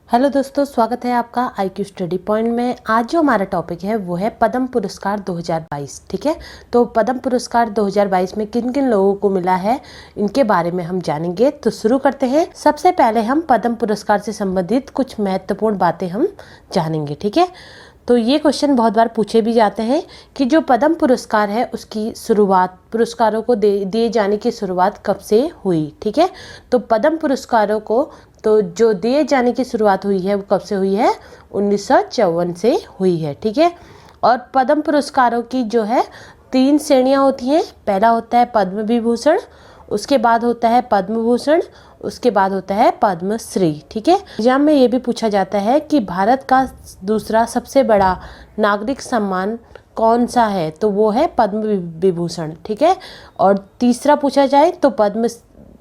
Hello दोस्तों, स्वागत है आपका IQ स्टडी पॉइंट में। आज जो हमारा टॉपिक है वो है पद्म पुरस्कार 2022। ठीक है, तो पद्म पुरस्कार 2022 में किन किन लोगों को मिला है इनके बारे में हम जानेंगे। तो शुरू करते हैं। सबसे पहले हम पद्म पुरस्कार से संबंधित कुछ महत्वपूर्ण बातें हम जानेंगे। ठीक है, तो ये क्वेश्चन बहुत बार पूछे भी जाते हैं कि जो पद्म पुरस्कार है उसकी शुरुआत, पुरस्कारों को दिए जाने की शुरुआत कब से हुई। ठीक है, तो पद्म पुरस्कारों को तो जो दिए जाने की शुरुआत हुई है वो कब से हुई है, 1954 से हुई है। ठीक है, और पद्म पुरस्कारों की जो है 3 श्रेणियां होती हैं। पहला होता है पद्म विभूषण, उसके बाद होता है पद्म भूषण, उसके बाद होता है पद्मश्री। ठीक है, एग्जाम में ये भी पूछा जाता है कि भारत का दूसरा सबसे बड़ा नागरिक सम्मान कौन सा है, तो वो है पद्म विभूषण। ठीक है, और तीसरा पूछा जाए तो पद्म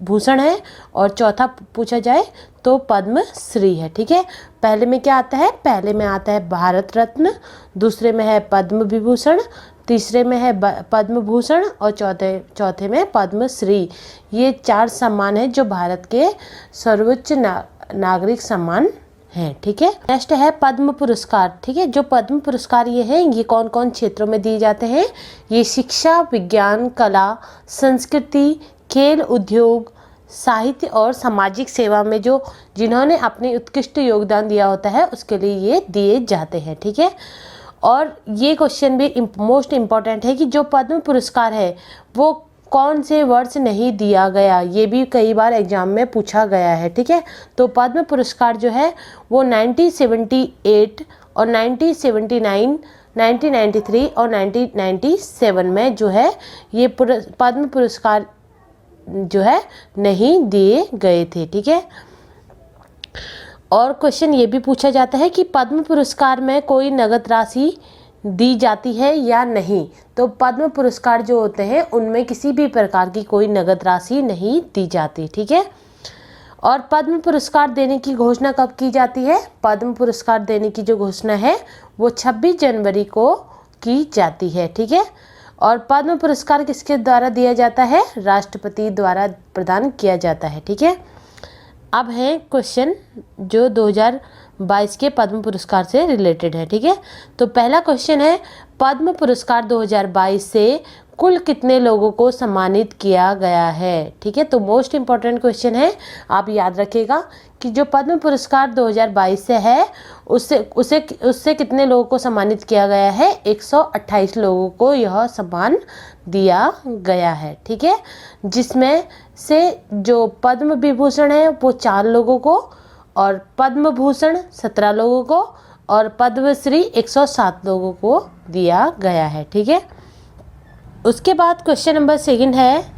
भूषण है, और चौथा पूछा जाए तो पद्मश्री है। ठीक है, पहले में क्या आता है, पहले में आता है भारत रत्न, दूसरे में है पद्म विभूषण, तीसरे में है पद्म भूषण और चौथे में पद्मश्री। ये 4 सम्मान है जो भारत के सर्वोच्च नागरिक सम्मान है। ठीक है, नेक्स्ट है पद्म पुरस्कार। ठीक है, जो पद्म पुरस्कार ये है, ये कौन कौन क्षेत्रों में दिए जाते हैं। ये शिक्षा, विज्ञान, कला, संस्कृति, खेल, उद्योग, साहित्य और सामाजिक सेवा में जो जिन्होंने अपने उत्कृष्ट योगदान दिया होता है उसके लिए ये दिए जाते हैं। ठीक है, और ये क्वेश्चन भी मोस्ट इम्पॉर्टेंट है कि जो पद्म पुरस्कार है वो कौन से वर्ष नहीं दिया गया, ये भी कई बार एग्जाम में पूछा गया है। ठीक है, तो पद्म पुरस्कार जो है वो 1978 और 1979, 1993 और 1997 में जो है ये पद्म पुरस्कार जो है नहीं दिए गए थे। ठीक है, और क्वेश्चन ये भी पूछा जाता है कि पद्म पुरस्कार में कोई नगद राशि दी जाती है या नहीं। तो पद्म पुरस्कार जो होते हैं उनमें किसी भी प्रकार की कोई नगद राशि नहीं दी जाती। ठीक है, और पद्म पुरस्कार देने की घोषणा कब की जाती है। पद्म पुरस्कार देने की जो घोषणा है वो 26 जनवरी को की जाती है। ठीक है, और पद्म पुरस्कार किसके द्वारा दिया जाता है, राष्ट्रपति द्वारा प्रदान किया जाता है। ठीक है, अब है क्वेश्चन जो 2022 के पद्म पुरस्कार से रिलेटेड है। ठीक है, तो पहला क्वेश्चन है पद्म पुरस्कार 2022 से कुल कितने लोगों को सम्मानित किया गया है। ठीक है, तो मोस्ट इम्पॉर्टेंट क्वेश्चन है, आप याद रखिएगा कि जो पद्म पुरस्कार 2022 से है उससे कितने लोगों को सम्मानित किया गया है। 128 लोगों को यह सम्मान दिया गया है। ठीक है, जिसमें से जो पद्म विभूषण है वो 4 लोगों को, और पद्म भूषण 17 लोगों को, और पद्मश्री 107 लोगों को दिया गया है। ठीक है, उसके बाद क्वेश्चन नंबर 2 है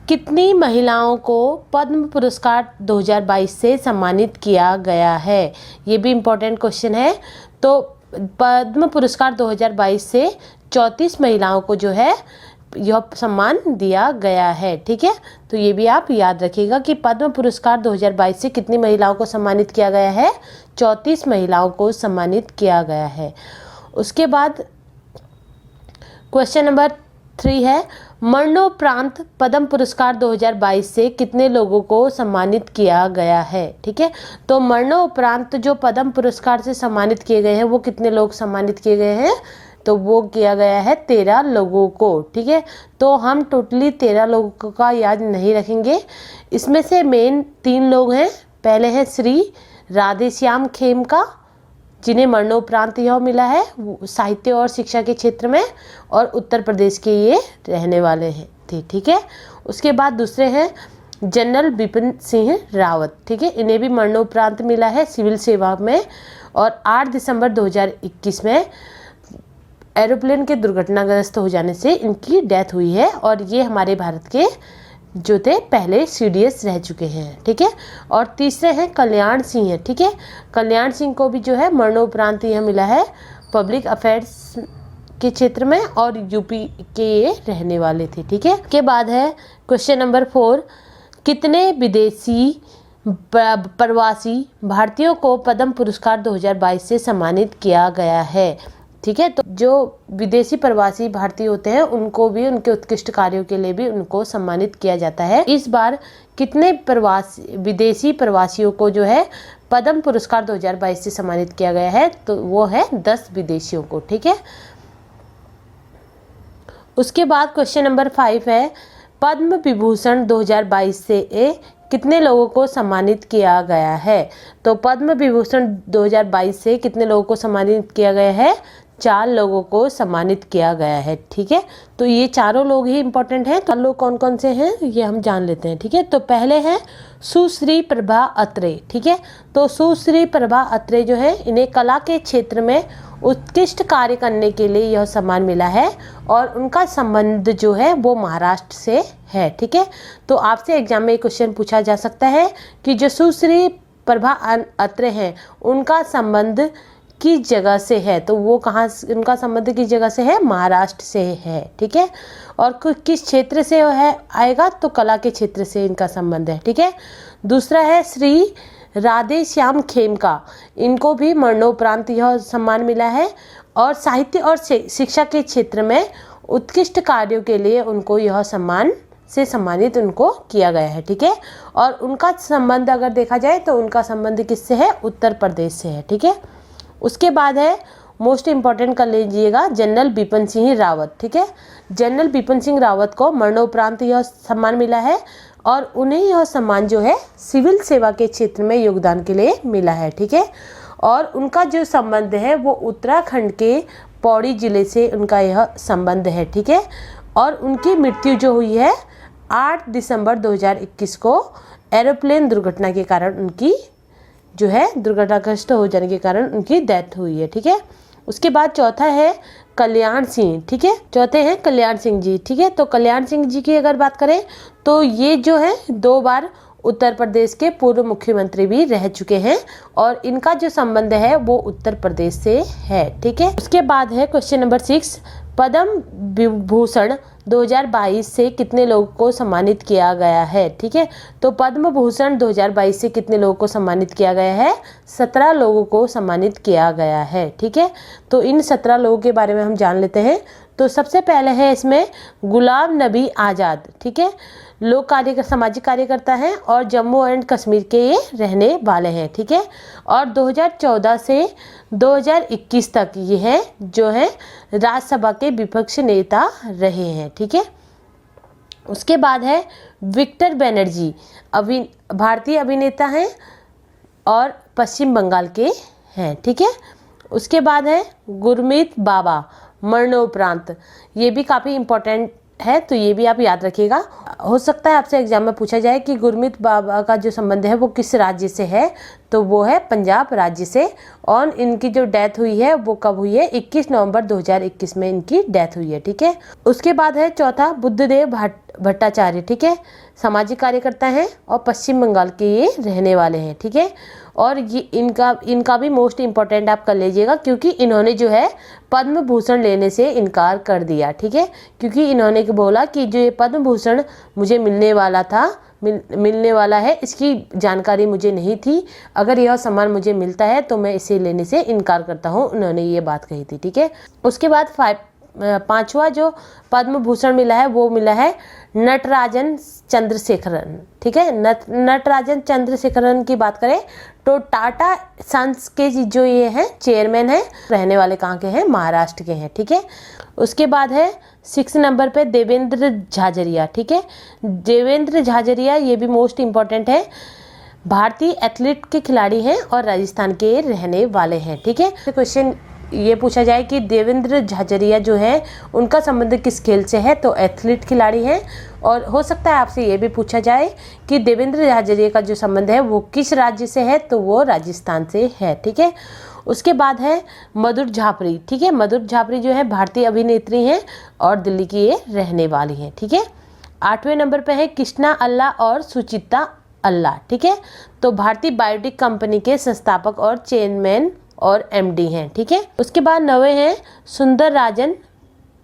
कितनी महिलाओं को पद्म पुरस्कार 2022 से सम्मानित किया गया है। ये भी इम्पोर्टेंट क्वेश्चन है। तो पद्म पुरस्कार 2022 से 34 महिलाओं को जो है यह सम्मान दिया गया है। ठीक है, तो ये भी आप याद रखिएगा कि पद्म पुरस्कार 2022 से कितनी महिलाओं को सम्मानित किया गया है, 34 महिलाओं को सम्मानित किया गया है। उसके बाद क्वेश्चन नंबर 3 है मरणोपरांत पद्म पुरस्कार 2022 से कितने लोगों को सम्मानित किया गया है। ठीक है, तो मरणोपरांत जो पद्म पुरस्कार से सम्मानित किए गए हैं वो कितने लोग सम्मानित किए गए हैं, तो वो किया गया है 13 लोगों को। ठीक है, तो हम टोटली 13 लोगों का याद नहीं रखेंगे। इसमें से मेन 3 लोग हैं। पहले हैं श्री राधेश्याम खेमका, जिन्हें मरणोपरांत यह मिला है साहित्य और शिक्षा के क्षेत्र में, और उत्तर प्रदेश के ये रहने वाले हैं थे। ठीक है, उसके बाद दूसरे हैं जनरल बिपिन सिंह रावत। ठीक है, इन्हें भी मरणोपरांत मिला है सिविल सेवा में, और 8 दिसंबर 2021 में एरोप्लेन के दुर्घटनाग्रस्त हो जाने से इनकी डेथ हुई है, और ये हमारे भारत के जो थे पहले CDS रह चुके हैं। ठीक है, और तीसरे हैं कल्याण सिंह है। ठीक है, कल्याण सिंह को भी जो है मरणोपरांत यह मिला है पब्लिक अफेयर्स के क्षेत्र में, और यूपी के ये रहने वाले थे। ठीक है, के बाद है क्वेश्चन नंबर 4 कितने विदेशी प्रवासी भारतीयों को पद्म पुरस्कार 2022 से सम्मानित किया गया है। ठीक है, तो जो विदेशी प्रवासी भारतीय होते हैं उनको भी उनके उत्कृष्ट कार्यों के लिए भी उनको सम्मानित किया जाता है। इस बार कितने विदेशी प्रवासियों को जो है पद्म पुरस्कार 2022 से सम्मानित किया गया है, तो वो है 10 विदेशियों को। ठीक है, उसके बाद क्वेश्चन नंबर 5 है, पद्म विभूषण 2022 से कितने लोगों को सम्मानित किया गया है। तो पद्म विभूषण 2022 से कितने लोगों को सम्मानित किया गया है, 4 लोगों को सम्मानित किया गया है। ठीक है, तो ये चारों लोग ही इंपॉर्टेंट हैं। तो लोग कौन कौन से हैं ये हम जान लेते हैं। ठीक है, तो पहले हैं सुश्री प्रभा अत्रे। ठीक है, तो सुश्री प्रभा अत्रे जो है, इन्हें कला के क्षेत्र में उत्कृष्ट कार्य करने के लिए यह सम्मान मिला है और उनका संबंध जो है वो महाराष्ट्र से है। ठीक है, तो आपसे एग्जाम में एक क्वेश्चन पूछा जा सकता है कि जो सुश्री प्रभा अत्रे हैं उनका संबंध किस जगह से है, तो वो कहाँ, उनका संबंध किस जगह से है, महाराष्ट्र से है। ठीक है, और किस क्षेत्र से है आएगा, तो कला के क्षेत्र से इनका संबंध है। ठीक है, दूसरा है श्री राधे श्याम खेमका, इनको भी मरणोपरांत यह सम्मान मिला है और साहित्य और शिक्षा के क्षेत्र में उत्कृष्ट कार्यों के लिए उनको यह सम्मान से सम्मानित उनको किया गया है। ठीक है, और उनका संबंध अगर देखा जाए तो उनका संबंध किससे है, उत्तर प्रदेश से है। ठीक है, उसके बाद है मोस्ट इम्पॉर्टेंट कर लीजिएगा, जनरल बिपिन सिंह रावत। ठीक है, जनरल बिपिन सिंह रावत को मरणोपरांत यह सम्मान मिला है और उन्हें यह सम्मान जो है सिविल सेवा के क्षेत्र में योगदान के लिए मिला है। ठीक है, और उनका जो संबंध है वो उत्तराखंड के पौड़ी जिले से उनका यह संबंध है। ठीक है, और उनकी मृत्यु जो हुई है 8 दिसंबर 2021 को एरोप्लेन दुर्घटना के कारण उनकी जो है दुर्घटनाग्रस्त हो जाने के कारण उनकी डेथ हुई है। ठीक है, उसके बाद चौथा है कल्याण सिंह। ठीक है, चौथे हैं कल्याण सिंह जी। ठीक है, तो कल्याण सिंह जी की अगर बात करें तो ये जो है 2 बार उत्तर प्रदेश के पूर्व मुख्यमंत्री भी रह चुके हैं और इनका जो संबंध है वो उत्तर प्रदेश से है। ठीक है, उसके बाद है क्वेश्चन नंबर 6, पद्म विभूषण 2022 से कितने लोगों को सम्मानित किया गया है। ठीक है, तो पद्म भूषण 2022 से कितने लोगों को सम्मानित किया गया है, 17 लोगों को सम्मानित किया गया है। ठीक है, तो इन 17 लोगों के बारे में हम जान लेते हैं। तो सबसे पहले है इसमें गुलाम नबी आज़ाद। ठीक है, लोक कार्य सामाजिक कार्यकर्ता हैं और जम्मू एंड कश्मीर के ये रहने वाले हैं। ठीक है, और 2014 से 2021 तक ये है जो है राज्यसभा के विपक्ष नेता रहे हैं। ठीक है, उसके बाद है विक्टर बनर्जी, भारतीय अभिनेता हैं और पश्चिम बंगाल के हैं। ठीक है, उसके बाद है गुरमीत बाबा, मरणोपरांत, ये भी काफ़ी इम्पोर्टेंट है तो ये भी आप याद रखिएगा। हो सकता है आपसे एग्जाम में पूछा जाए कि गुरमीत बाबा का जो संबंध है वो किस राज्य से है, तो वो है पंजाब राज्य से और इनकी जो डेथ हुई है वो कब हुई है, 21 नवंबर 2021 में इनकी डेथ हुई है। ठीक है, उसके बाद है चौथा बुद्धदेव भट्टाचार्य। ठीक है, सामाजिक कार्यकर्ता हैं और पश्चिम बंगाल के ये रहने वाले हैं। ठीक है, और ये इनका भी मोस्ट इम्पॉर्टेंट आप कर लीजिएगा क्योंकि इन्होंने जो है पद्म भूषण लेने से इनकार कर दिया। ठीक है, क्योंकि इन्होंने बोला कि जो ये पद्म भूषण मुझे मिलने वाला है इसकी जानकारी मुझे नहीं थी, अगर यह सम्मान मुझे मिलता है तो मैं इसे लेने से इनकार करता हूँ, उन्होंने ये बात कही थी। ठीक है, उसके बाद 5वां जो पद्म भूषण मिला है वो मिला है नटराजन चंद्रशेखरन। ठीक है, नटराजन चंद्रशेखरन की बात करें तो टाटा सन्स के जो ये हैं चेयरमैन हैं, रहने वाले कहाँ के हैं, महाराष्ट्र के हैं। ठीक है, उसके बाद है 6 नंबर पे देवेंद्र झाझरिया। ठीक है, देवेंद्र झाझरिया ये भी मोस्ट इम्पॉर्टेंट है, भारतीय एथलीट के खिलाड़ी हैं और राजस्थान के रहने वाले हैं। ठीक है, क्वेश्चन ये पूछा जाए कि देवेंद्र झाझरिया जो है उनका संबंध किस खेल से है, तो एथलीट खिलाड़ी हैं। और हो सकता है आपसे ये भी पूछा जाए कि देवेंद्र झाझरिया का जो संबंध है वो किस राज्य से है, तो वो राजस्थान से है। ठीक है, उसके बाद है मधुर झापरी। ठीक है, मधुर झापरी जो है भारतीय अभिनेत्री हैं और दिल्ली की ये रहने वाली हैं। ठीक है, 8वें नंबर पे है कृष्णा अल्लाह और सुचिता अल्लाह। ठीक है, तो भारतीय बायोटेक कंपनी के संस्थापक और चेयरमैन और एमडी हैं। ठीक है, उसके बाद 9वें हैं सुंदर राजन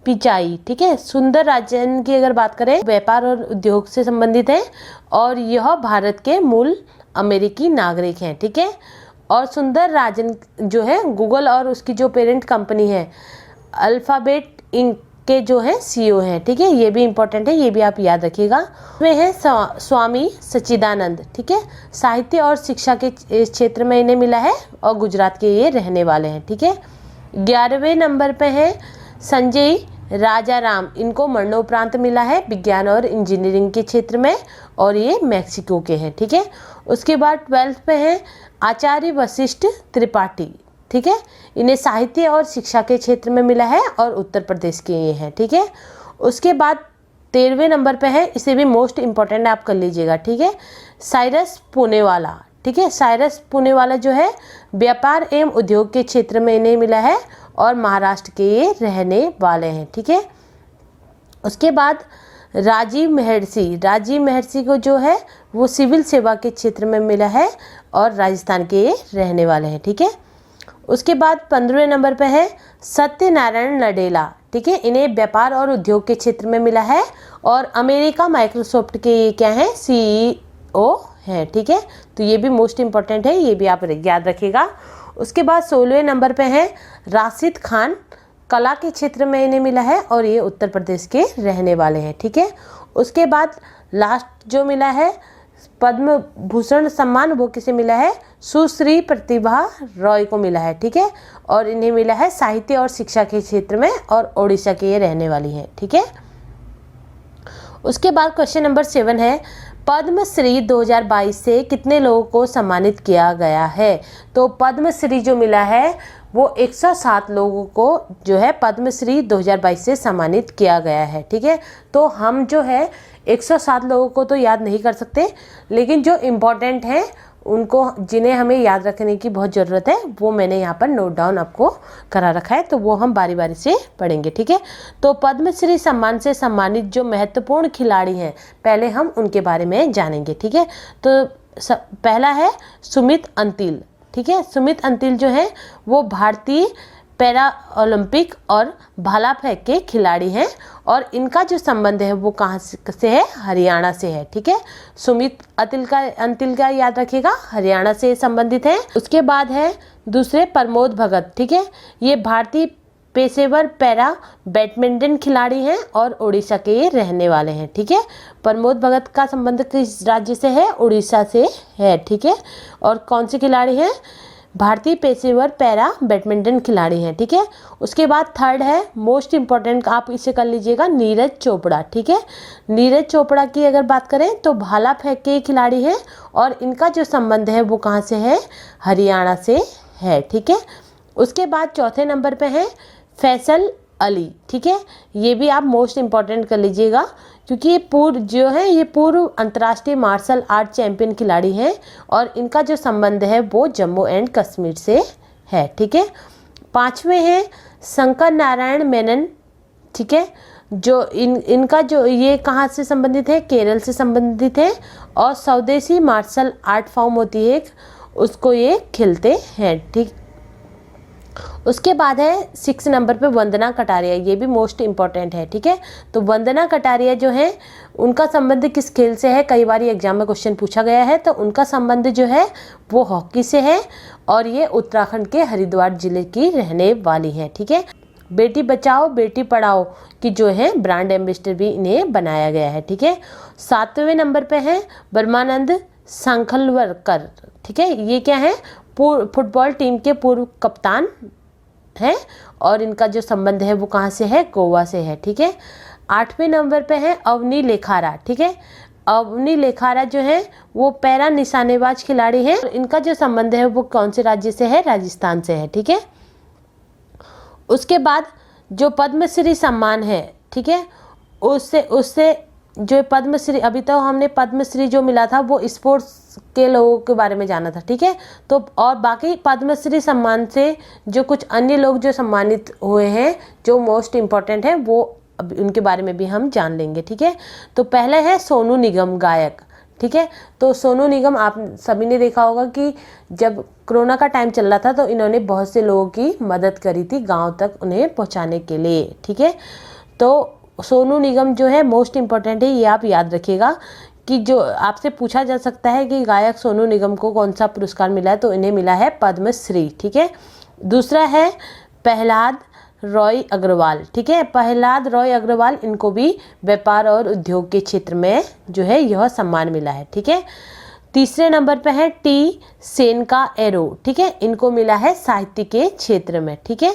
पिचाई। ठीक है, सुंदर राजन की अगर बात करें व्यापार और उद्योग से संबंधित है और यह भारत के मूल अमेरिकी नागरिक हैं। ठीक है, और सुंदर राजन जो है गूगल और उसकी जो पेरेंट कंपनी है अल्फाबेट इंक के जो है CEO हैं, ठीक है, ये भी इंपॉर्टेंट है, ये भी आप याद रखिएगा। वे हैं स्वामी सच्चिदानंद, ठीक है, साहित्य और शिक्षा के क्षेत्र में इन्हें मिला है और गुजरात के ये रहने वाले हैं, ठीक है। 11वें नंबर पे हैं संजय राजाराम, इनको मरणोपरांत मिला है विज्ञान और इंजीनियरिंग के क्षेत्र में और ये मैक्सिको के हैं, ठीक है। उसके बाद 12th पे हैं आचार्य वशिष्ठ त्रिपाठी, ठीक है, इन्हें साहित्य और शिक्षा के क्षेत्र में मिला है और उत्तर प्रदेश के ये हैं, ठीक है। उसके बाद 13वें नंबर पे है, इसे भी मोस्ट इम्पॉर्टेंट आप कर लीजिएगा, ठीक है, साइरस पुणेवाला, ठीक है, साइरस पुणेवाला जो है व्यापार एवं उद्योग के क्षेत्र में इन्हें मिला है और महाराष्ट्र के ये रहने वाले हैं, ठीक है। उसके बाद राजीव महर्षि को जो है वो सिविल सेवा के क्षेत्र में मिला है और राजस्थान के ये रहने वाले हैं, ठीक है। उसके बाद 15वें नंबर पे है सत्यनारायण नडेला, ठीक है, इन्हें व्यापार और उद्योग के क्षेत्र में मिला है और अमेरिका माइक्रोसॉफ्ट के ये क्या हैं CEO हैं, ठीक है, तो ये भी मोस्ट इम्पॉर्टेंट है, ये भी आप याद रखिएगा। उसके बाद 16वें नंबर पे है राशिद खान, कला के क्षेत्र में इन्हें मिला है और ये उत्तर प्रदेश के रहने वाले हैं, ठीक है। उसके बाद लास्ट जो मिला है पद्म भूषण सम्मान, वो किसे मिला है, सुश्री प्रतिभा रॉय को मिला है, ठीक है, और इन्हें मिला है साहित्य और शिक्षा के क्षेत्र में और ओडिशा के ये रहने वाली हैं, ठीक है। उसके बाद क्वेश्चन नंबर 7 है पद्मश्री 2022 से कितने लोगों को सम्मानित किया गया है। तो पद्मश्री जो मिला है वो 107 लोगों को जो है पद्मश्री 2022 से सम्मानित किया गया है, ठीक है। तो हम जो है 107 लोगों को तो याद नहीं कर सकते, लेकिन जो इम्पोर्टेंट हैं उनको, जिन्हें हमें याद रखने की बहुत ज़रूरत है, वो मैंने यहाँ पर नोट डाउन आपको करा रखा है, तो वो हम बारी बारी से पढ़ेंगे, ठीक है। तो पद्मश्री सम्मान से सम्मानित जो महत्वपूर्ण खिलाड़ी हैं, पहले हम उनके बारे में जानेंगे, ठीक है। तो पहला है सुमित अंतिल, ठीक है, सुमित अंतिल जो है वो भारतीय पैरा ओलंपिक और भाला फेंक के खिलाड़ी हैं और इनका जो संबंध है वो कहाँ से है, हरियाणा से है, ठीक है। सुमित अंतिल का याद रखिएगा, हरियाणा से संबंधित है। उसके बाद है दूसरे प्रमोद भगत, ठीक है, ये भारतीय पेशेवर पैरा बैडमिंटन खिलाड़ी हैं और उड़ीसा के ये रहने वाले हैं, ठीक है। प्रमोद भगत का संबंध किस राज्य से है, उड़ीसा से है, ठीक है। और कौन से खिलाड़ी हैं, भारतीय पेशेवर पैरा बैडमिंटन खिलाड़ी हैं, ठीक है। उसके बाद थर्ड है मोस्ट इम्पॉर्टेंट, आप इसे कर लीजिएगा, नीरज चोपड़ा, ठीक है। नीरज चोपड़ा की अगर बात करें तो भाला फेंक के खिलाड़ी हैं और इनका जो संबंध है वो कहाँ से है, हरियाणा से है, ठीक है। उसके बाद चौथे नंबर पे है फैसल अली, ठीक है, ये भी आप मोस्ट इम्पॉर्टेंट कर लीजिएगा क्योंकि ये पूर्व अंतर्राष्ट्रीय मार्शल आर्ट चैंपियन खिलाड़ी हैं और इनका जो संबंध है वो जम्मू एंड कश्मीर से है, ठीक है। 5वें हैं शंकर नारायण मेनन, ठीक है, जो इनका जो ये कहाँ से संबंधित है, केरल से संबंधित है और स्वदेशी मार्शल आर्ट फॉर्म होती है उसको ये खेलते हैं, ठीक। उसके बाद है 6 नंबर पे वंदना कटारिया, ये भी मोस्ट इम्पॉर्टेंट है, ठीक है। तो वंदना कटारिया जो है उनका संबंध किस खेल से है, कई बार एग्जाम में क्वेश्चन पूछा गया है, तो उनका संबंध जो है वो हॉकी से है और ये उत्तराखंड के हरिद्वार जिले की रहने वाली है, ठीक है। बेटी बचाओ बेटी पढ़ाओ की जो है ब्रांड एम्बेसडर भी इन्हें बनाया गया है, ठीक है। 7वें नंबर पे है ब्रह्मानंद सांखलवरकर, ठीक है, ये क्या है, फुटबॉल टीम के पूर्व कप्तान हैं और इनका जो संबंध है वो कहाँ से है, गोवा से है, ठीक है। 8वें नंबर पे है अवनी लेखारा, ठीक है, अवनी लेखारा जो है वो पैरा निशानेबाज खिलाड़ी हैं और इनका जो संबंध है वो कौन से राज्य से है, राजस्थान से है, ठीक है। उसके बाद जो पद्मश्री सम्मान है, ठीक है, उससे जो पद्मश्री, अभी तो हमने पद्मश्री जो मिला था वो स्पोर्ट्स के लोगों के बारे में जाना था, ठीक है। तो और बाकी पद्मश्री सम्मान से जो कुछ अन्य लोग जो सम्मानित हुए हैं जो मोस्ट इम्पॉर्टेंट है वो अब उनके बारे में भी हम जान लेंगे, ठीक है। तो पहले है सोनू निगम गायक, ठीक है। तो सोनू निगम आप सभी ने देखा होगा कि जब कोरोना का टाइम चल रहा था तो इन्होंने बहुत से लोगों की मदद करी थी गाँव तक उन्हें पहुँचाने के लिए, ठीक है। तो सोनू निगम जो है मोस्ट इम्पॉर्टेंट है, ये आप याद रखिएगा कि जो आपसे पूछा जा सकता है कि गायक सोनू निगम को कौन सा पुरस्कार मिला है, तो इन्हें मिला है पद्मश्री, ठीक है। दूसरा है प्रहलाद रॉय अग्रवाल, ठीक है, प्रहलाद रॉय अग्रवाल, इनको भी व्यापार और उद्योग के क्षेत्र में जो है यह सम्मान मिला है, ठीक है। तीसरे नंबर पे है टी सेन का एरो, ठीक है, इनको मिला है साहित्य के क्षेत्र में, ठीक है।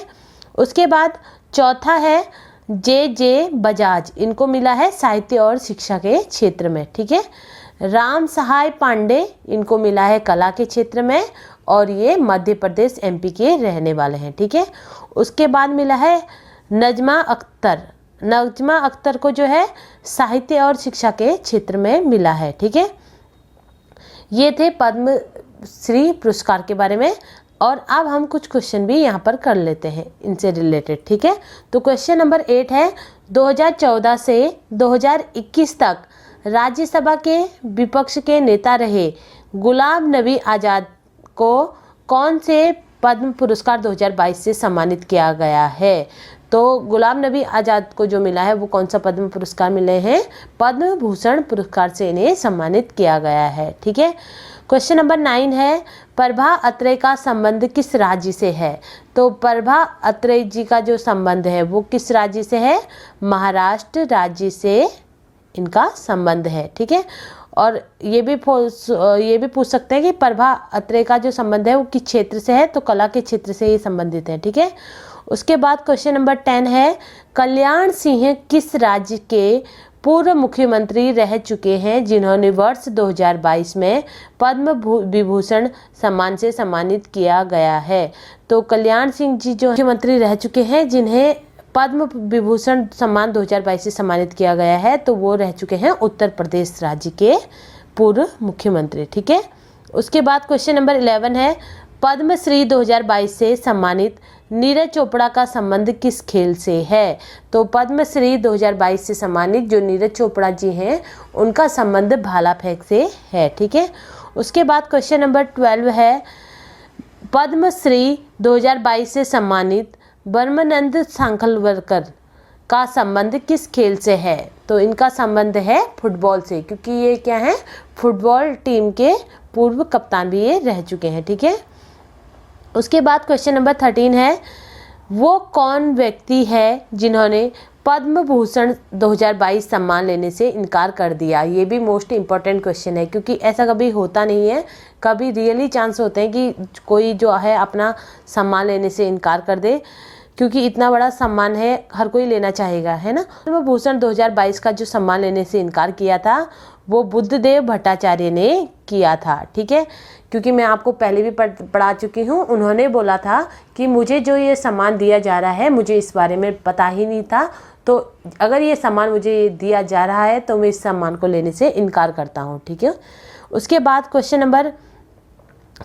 उसके बाद चौथा है जे बजाज, इनको मिला है साहित्य और शिक्षा के क्षेत्र में, ठीक है। राम सहाय पांडे, इनको मिला है कला के क्षेत्र में और ये मध्य प्रदेश एमपी के रहने वाले हैं, ठीक है। उसके बाद मिला है नजमा अख्तर, नजमा अख्तर को जो है साहित्य और शिक्षा के क्षेत्र में मिला है, ठीक है। ये थे पद्म श्री पुरस्कार के बारे में। और अब हम कुछ क्वेश्चन भी यहाँ पर कर लेते हैं इनसे रिलेटेड, ठीक है। तो क्वेश्चन नंबर 8 है 2014 से 2021 तक राज्यसभा के विपक्ष के नेता रहे गुलाम नबी आज़ाद को कौन से पद्म पुरस्कार 2022 से सम्मानित किया गया है। तो गुलाम नबी आज़ाद को जो मिला है वो कौन सा पद्म पुरस्कार मिले हैं, पद्म भूषण पुरस्कार से इन्हें सम्मानित किया गया है, ठीक है। क्वेश्चन नंबर 9 है प्रभा अत्रेय का संबंध किस राज्य से है। तो प्रभा अत्रेय जी का जो संबंध है वो किस राज्य से है, महाराष्ट्र राज्य से इनका संबंध है, ठीक है। और ये भी पूछ सकते हैं कि प्रभा अत्रेय का जो संबंध है वो किस क्षेत्र से है, तो कला के क्षेत्र से ये संबंधित है, ठीक है। उसके बाद क्वेश्चन नंबर 10 है कल्याण सिंह किस राज्य के पूर्व मुख्यमंत्री रह चुके हैं जिन्होंने वर्ष 2022 में पद्म विभूषण सम्मान से सम्मानित किया गया है। तो कल्याण सिंह जी जो मुख्यमंत्री रह चुके हैं जिन्हें पद्म विभूषण सम्मान 2022 से सम्मानित किया गया है, तो वो रह चुके हैं उत्तर प्रदेश राज्य के पूर्व मुख्यमंत्री, ठीक है। उसके बाद क्वेश्चन नंबर 11 है पद्मश्री 2022 से सम्मानित नीरज चोपड़ा का संबंध किस खेल से है। तो पद्मश्री 2022 से सम्मानित जो नीरज चोपड़ा जी हैं उनका संबंध भाला फेंक से है, ठीक है। उसके बाद क्वेश्चन नंबर 12 है पद्मश्री 2022 से सम्मानित ब्रह्मानंद सांखलवरकर का संबंध किस खेल से है। तो इनका संबंध है फुटबॉल से, क्योंकि ये क्या है, फुटबॉल टीम के पूर्व कप्तान भी ये रह चुके हैं, ठीक है। उसके बाद क्वेश्चन नंबर 13 है वो कौन व्यक्ति है जिन्होंने पद्म भूषण 2022 सम्मान लेने से इनकार कर दिया। ये भी मोस्ट इम्पॉर्टेंट क्वेश्चन है, क्योंकि ऐसा कभी होता नहीं है, कभी रियली चांस होते हैं कि कोई जो है अपना सम्मान लेने से इनकार कर दे, क्योंकि इतना बड़ा सम्मान है हर कोई लेना चाहेगा, है ना। पद्म भूषण 2022 का जो सम्मान लेने से इनकार किया था वो बुद्धदेव भट्टाचार्य ने किया था, ठीक है। क्योंकि मैं आपको पहले भी पढ़ा चुकी हूँ, उन्होंने बोला था कि मुझे जो ये सम्मान दिया जा रहा है मुझे इस बारे में पता ही नहीं था, तो अगर ये सम्मान मुझे दिया जा रहा है तो मैं इस सम्मान को लेने से इनकार करता हूँ, ठीक है। उसके बाद क्वेश्चन नंबर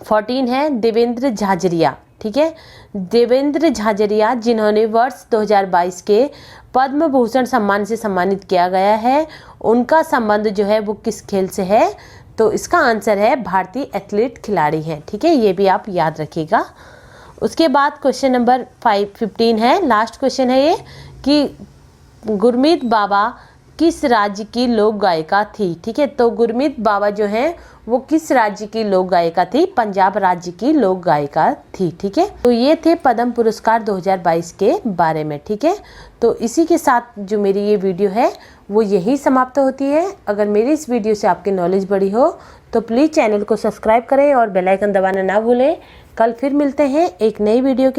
14 है देवेंद्र झाझरिया, ठीक है। देवेंद्र झाझरिया जिन्होंने वर्ष 2022 के पद्म भूषण सम्मान से सम्मानित किया गया है, उनका संबंध जो है वो किस खेल से है। तो इसका आंसर है भारतीय एथलीट खिलाड़ी हैं, ठीक है, ये भी आप याद रखिएगा। उसके बाद क्वेश्चन नंबर 15 है, लास्ट क्वेश्चन है ये कि गुरमीत बाबा किस राज्य की लोक गायिका थी, ठीक है। तो गुरमीत बाबा जो हैं वो किस राज्य की लोक गायिका थी, पंजाब राज्य की लोक गायिका थी, ठीक है। तो ये थे पद्म पुरस्कार 2022 के बारे में, ठीक है। तो इसी के साथ जो मेरी ये वीडियो है वो यही समाप्त होती है। अगर मेरी इस वीडियो से आपकी नॉलेज बढ़ी हो तो प्लीज़ चैनल को सब्सक्राइब करें और बेल आइकन दबाना ना भूलें। कल फिर मिलते हैं एक नई वीडियो के